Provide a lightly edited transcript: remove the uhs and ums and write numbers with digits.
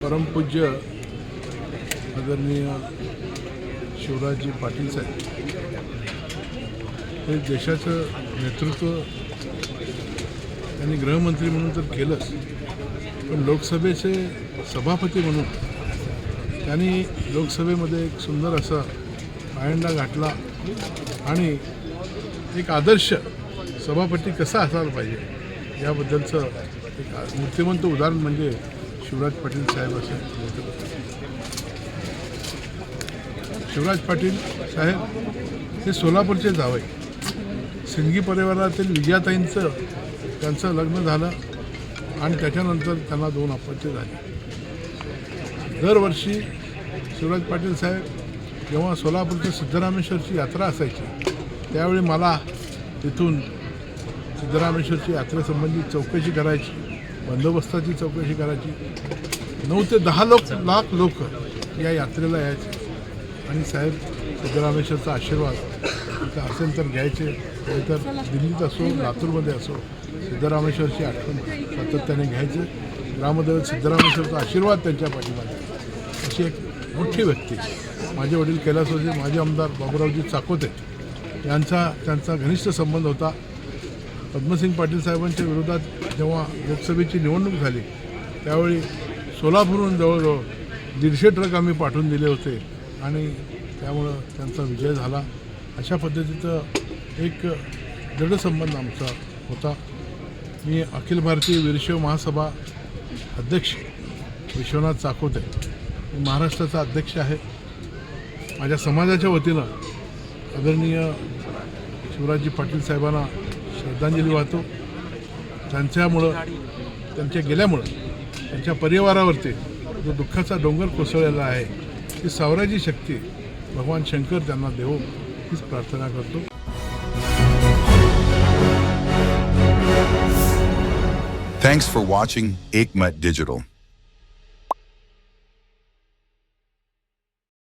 परमपूज्य आदरणीय शिवराजजी पाटील साहेब हे देशाचं नेतृत्व त्यांनी गृहमंत्री म्हणून तर केलंच, पण लोकसभेचे सभापती म्हणून त्यांनी लोकसभेमध्ये एक सुंदर असा पायंडा गाठला आणि एक आदर्श सभापती कसा असायला पाहिजे याबद्दलचं एक मूर्तिमंत उदाहरण म्हणजे शिवराज पाटील साहेब असे. शिवराज पाटील साहेब हे सोलापूरचे जावई. सिंदगी परिवारातील विजयाताईंचं त्यांचं लग्न झालं आणि त्याच्यानंतर त्यांना 2 अपत्ये झाली. दरवर्षी शिवराज पाटील साहेब जेव्हा सोलापूरच्या सिद्धरामेश्वरची यात्रा असायची त्यावेळी मला तिथून सिद्धरामेश्वरची यात्रेसंबंधी चौकशी करायची, बंदोबस्ताची चौकशी करायची. 9 ते 10 लाख लोक या यात्रेला यायचे आणि साहेब सिद्धरामेश्वरचा आशीर्वाद तिथं असेल तर घ्यायचे, नाहीतर दिल्लीत असो लातूरमध्ये असो सिद्धरामेश्वरची आठवण सातत्याने घ्यायचे. ग्रामदैवत सिद्धरामेश्वरचा आशीर्वाद त्यांच्या पाठीमागे. अशी एक मोठी व्यक्ती. माझे वडील कैलासवासी माजी आमदार बाबूरावजी चाकोते त्यांचा घनिष्ठ संबंध होता. पद्मसिंग पाटील साहेबांच्या विरोधात जेव्हा लोकसभेची निवडणूक झाली त्यावेळी सोलापूरहून जवळजवळ 150 ट्रक आम्ही पाठवून दिले होते आणि त्यामुळं त्यांचा विजय झाला. अशा पद्धतीचं एक दृढ संबंध आमचा होता. मी अखिल भारतीय वीरशैव महासभा अध्यक्ष विश्वनाथ चाकोते, मी महाराष्ट्राचा अध्यक्ष आहे. माझ्या समाजाच्या वतीनं आदरणीय शिवराजजी पाटील साहेबांना श्रद्धांजली वाहतो. त्यांच्या गेल्यामुळं त्यांच्या परिवारावरती जो दुःखाचा डोंगर कोसळलेला आहे ती सावरायची शक्ती भगवान शंकर त्यांना देवो हीच प्रार्थना करतो. Thanks for watching Ekmat Digital.